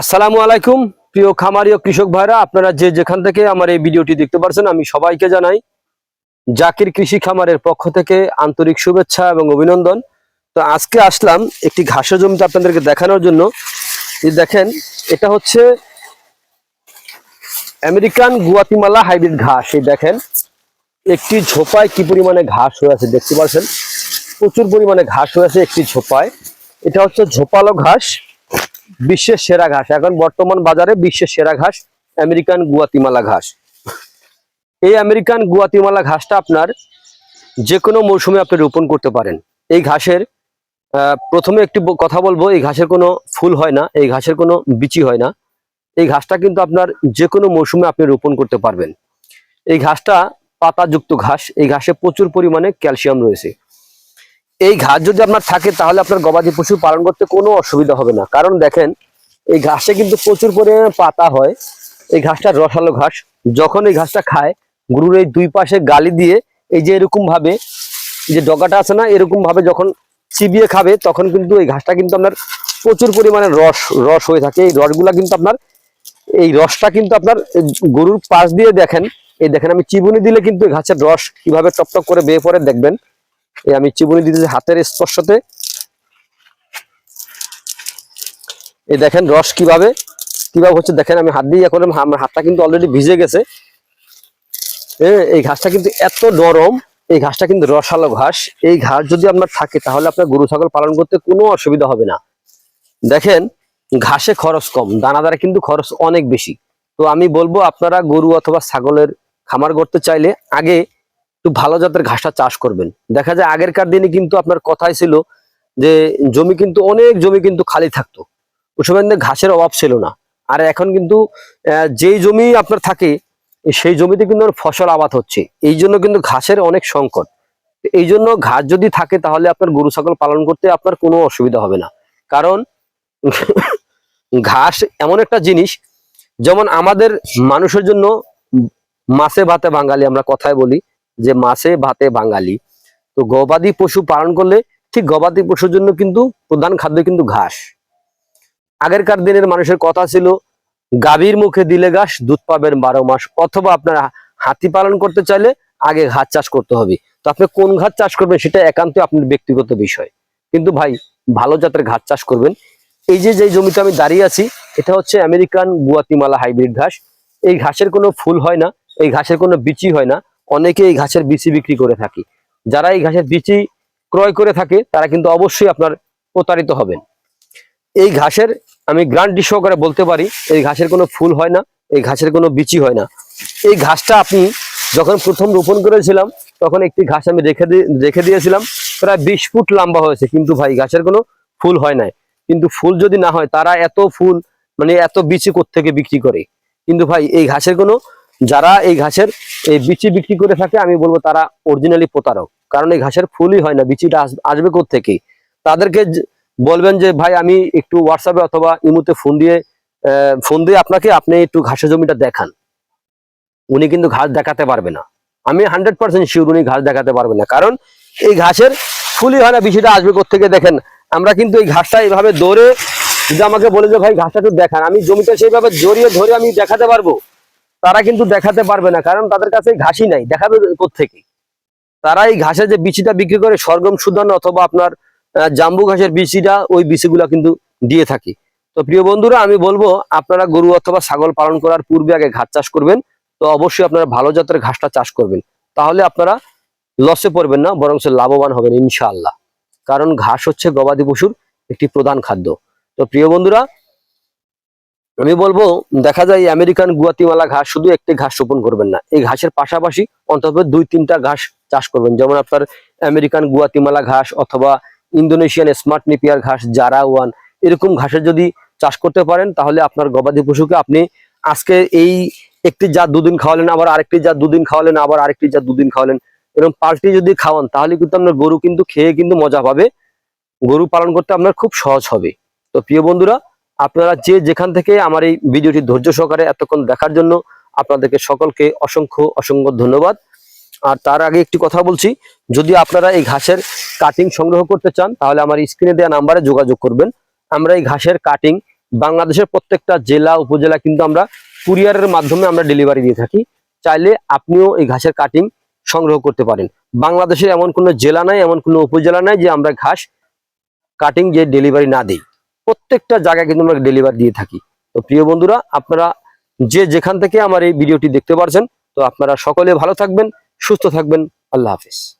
আসসালামু আলাইকুম প্রিয় খামারি ও কৃষক ভাইরা, আপনারা যে যেখান থেকে আমার এই ভিডিওটি দেখতে পাচ্ছেন, আমি সবাইকে জানাই জাকির কৃষি খামারের পক্ষ থেকে আন্তরিক শুভেচ্ছা এবং অভিনন্দন। তো আজকে আসলাম একটি ঘাসের জমিতে আপনাদেরকে দেখানোর জন্য। এই দেখেন, এটা হচ্ছে আমেরিকান গুয়াতিমালা হাইব্রিড ঘাস। এই দেখেন একটি ঝোপায় কি পরিমাণে ঘাস হয়ে আছে দেখতে পাচ্ছেন, প্রচুর পরিমাণে ঘাস হয়ে আছে একটি ঝোপায়। এটা হচ্ছে ঝোপালো ঘাস, বিশ্বের সেরা ঘাস। এখন বর্তমান বাজারে বিশ্বের সেরা ঘাস আমেরিকান গুয়াতিমালা ঘাস। এই আমেরিকান গুয়াতিমালা ঘাসটা আপনার যে কোনো মৌসুমে আপনি রোপণ করতে পারেন। এই ঘাসের প্রথমে একটি কথা বলবো, এই ঘাসের কোনো ফুল হয় না, এই ঘাসের কোনো বিচি হয় না। এই ঘাসটা কিন্তু আপনার যে কোনো মৌসুমে আপনি রোপণ করতে পারবেন। এই ঘাসটা পাতাযুক্ত ঘাস, এই ঘাসে প্রচুর পরিমাণে ক্যালসিয়াম রয়েছে। এই ঘাস যদি আপনার থাকে তাহলে আপনার গবাদি পশু পালন করতে কোনো অসুবিধা হবে না। কারণ দেখেন, এই ঘাসে কিন্তু প্রচুর পরিমাণে পাতা হয়। এই ঘাসটা রসালো ঘাস। যখন এই ঘাসটা খায়, গরুর এই দুই পাশে গালি দিয়ে এই যে এরকম ভাবে, যে ডগাটা আছে না, এরকম ভাবে যখন চিবিয়ে খাবে, তখন কিন্তু এই ঘাসটা কিন্তু আপনার প্রচুর পরিমাণে রস হয়ে থাকে। এই রসগুলা কিন্তু আপনার, এই রসটা কিন্তু আপনার গরুর পাশ দিয়ে দেখেন, এই দেখেন আমি চিবুনি দিলে কিন্তু এই ঘাসের রস কিভাবে টপটপ করে বেয়ে পড়ে দেখবেন। এই আমি চিবুনি দিতেছি হাতের স্পর্শতে, এই দেখেন রস কিভাবে কিভাবে হচ্ছে দেখেন। আমি হাত দিয়ে এখন আমার হাতটা কিন্তু অলরেডি ভিজে গেছে। এই ঘাসটা কিন্তু এত নরম, এই ঘাসটা কিন্তু রসালো ঘাস। এই ঘাস যদি আপনার থাকে তাহলে আপনার গরু ছাগল পালন করতে কোনো অসুবিধা হবে না। দেখেন, ঘাসে খরচ কম, দানাদারে কিন্তু খরচ অনেক বেশি। তো আমি বলবো আপনারা গরু অথবা ছাগলের খামার করতে চাইলে আগে একটু ভালো জাতের ঘাসটা চাষ করবেন। দেখা যায় আগেরকার দিনে কিন্তু আপনার কথাই ছিল যে জমি কিন্তু অনেক জমি কিন্তু খালি থাকতো, ওই সময় কিন্তু ঘাসের অভাব ছিল না। আর এখন কিন্তু যেই জমি আপনার থাকে সেই জমিতে কিন্তু ফসল আবাদ হচ্ছে, এই জন্য কিন্তু ঘাসের অনেক সংকট। এই জন্য ঘাস যদি থাকে তাহলে আপনার গরু ছাগল পালন করতে আপনার কোনো অসুবিধা হবে না। কারণ ঘাস এমন একটা জিনিস, যেমন আমাদের মানুষের জন্য মাছে ভাতে বাঙালি, আমরা কথায় বলি যে মাছে ভাতে বাঙালি। তো গবাদি পশু পালন করলে ঠিক গবাদি পশুর জন্য কিন্তু প্রধান খাদ্য কিন্তু ঘাস। আগেরকার দিনের মানুষের কথা ছিল, গাভীর মুখে দিলে ঘাস দুধ পাবেন 12 মাস। অথবা আপনারা হাতি পালন করতে চাইলে আগে ঘাস চাষ করতে হবে। তো আপনি কোন ঘাস চাষ করবেন সেটা একান্ত আপনার ব্যক্তিগত বিষয়, কিন্তু ভাই ভালো জাতের ঘাস চাষ করবেন। এই যে জমিতে আমি দাঁড়িয়ে আছি, এটা হচ্ছে আমেরিকান গুয়াতিমালা হাইব্রিড ঘাস। এই ঘাসের কোনো ফুল হয় না, এই ঘাসের কোনো বিচি হয় না। অনেকে এই ঘাসের বিচি বিক্রি করে থাকে। যারা এই ঘাসের বিচি ক্রয় করে থাকে তারা কিন্তু অবশ্যই আপনার প্রতারিত হবেন। এই ঘাসের আমি গ্যারান্টি সহকারে বলতে পারি, এই ঘাসের কোনো ফুল হয় না, এই ঘাসের কোনো বিচি হয় না। এই ঘাসটা আপনি যখন প্রথম রোপণ করেছিলাম তখন একটি ঘাস আমি রেখে দিয়েছিলাম, প্রায় 20 ফুট লম্বা হয়েছে, কিন্তু ভাই ঘাসের কোনো ফুল হয় নাই। কিন্তু ফুল যদি না হয়, তারা এত ফুল মানে এত বিচি কোত্থেকে বিক্রি করে। কিন্তু ভাই এই ঘাসের কোনো, যারা এই ঘাসের এই বিচি বিক্রি করে থাকে, আমি বলবো তারা অরিজিনালি প্রতারক। কারণ এই ঘাসের ফুলই হয় না, বিচিটা আসবে কোত্থেকে। তাদেরকে বলবেন যে ভাই আমি একটু হোয়াটসঅ্যাপে অথবা ইমোতে ফোন দিয়ে আপনি একটু ঘাসের জমিটা দেখান, উনি কিন্তু ঘাস দেখাতে পারবে না। আমি 100% শিওর উনি ঘাস দেখাতে পারবে না, কারণ এই ঘাসের ফুলই হয় না, বিচিটা আসবে কোত্থেকে। দেখেন, আমরা কিন্তু এই ঘাসটা এইভাবে দৌড়ে, যদি আমাকে বলে যে ভাই ঘাসটা একটু দেখান, আমি জমিটা সেইভাবে জড়িয়ে ধরে আমি দেখাতে পারবো, তারা কিন্তু দেখাতে পারবে না, কারণ তাদের কাছে ঘাসই নাই, দেখাবে কোত্থেকে। তারা এই ঘাসের যে বিচিটা বিক্রি করে, সরগম সুদান অথবা আপনার জাম্বু ঘাসের বিচিটা, ওই বিচিগুলা কিন্তু দিয়ে থাকি। তো প্রিয় বন্ধুরা, আমি বলবো আপনারা গরু অথবা ছাগল পালন করার পূর্বে আগে ঘাস চাষ করবেন। তো অবশ্যই আপনারা ভালো জাতের ঘাসটা চাষ করবেন, তাহলে আপনারা লসে পড়বেন না, বরং লাভবান হবেন ইনশাআল্লাহ। কারণ ঘাস হচ্ছে গবাদি পশুর একটি প্রধান খাদ্য। তো প্রিয় বন্ধুরা, আমি বলবো, দেখা যায় আমেরিকান গুয়াতিমালা ঘাস শুধু একটি ঘাস রোপণ করবেন না, এই ঘাসের পাশাপাশি অন্তত 2-3টা ঘাস চাষ করবেন। যেমন আপনার আমেরিকান গুয়াতিমালা ঘাস অথবা ইন্দোনেশিয়ান স্মার্ট নেপিয়ার ঘাস, জারা ওয়ান, এরকম ঘাসের যদি চাষ করতে পারেন, তাহলে আপনার গবাদি পশুকে আপনি আজকে এই একটি জাত 2 দিন খাওয়ালেন, আবার আরেকটি জাত 2 দিন খাওয়ালেন, আবার আরেকটি জাত 2 দিন খাওয়ালেন, এরকম পাল্টি যদি খাওয়ান, তাহলে কিন্তু আপনার গরু কিন্তু খেয়ে কিন্তু মজা পাবে, গরু পালন করতে আপনার খুব সহজ হবে। তো প্রিয় বন্ধুরা, আপনারা যে যেখান থেকে আমার এই ভিডিওটি ধৈর্য সহকারে এতক্ষণ দেখার জন্য আপনাদেরকে সকলকে অসংখ্য অসংখ্য ধন্যবাদ। আর তার আগে একটি কথা বলছি, যদি আপনারা এই ঘাসের কাটিং সংগ্রহ করতে চান, তাহলে আমার স্ক্রিনে দেওয়া নাম্বারে যোগাযোগ করবেন। আমরা এই ঘাসের কাটিং বাংলাদেশের প্রত্যেকটা জেলা উপজেলা কিন্তু আমরা কুরিয়ারের মাধ্যমে আমরা ডেলিভারি দিয়ে থাকি। চাইলে আপনিও এই ঘাসের কাটিং সংগ্রহ করতে পারেন। বাংলাদেশে এমন কোনো জেলা নাই, এমন কোনো উপজেলা নাই যে আমরা ঘাস কাটিং যে ডেলিভারি না দিই। প্রত্যেকটা জায়গায় কিন্তু আমরা ডেলিভারি দিয়ে থাকি। তো প্রিয় বন্ধুরা, আপনারা যে যেখান থেকে আমার এই ভিডিওটি দেখতে পারছেন, তো আপনারা সকলে ভালো থাকবেন, সুস্থ থাকবেন। আল্লাহ হাফেজ।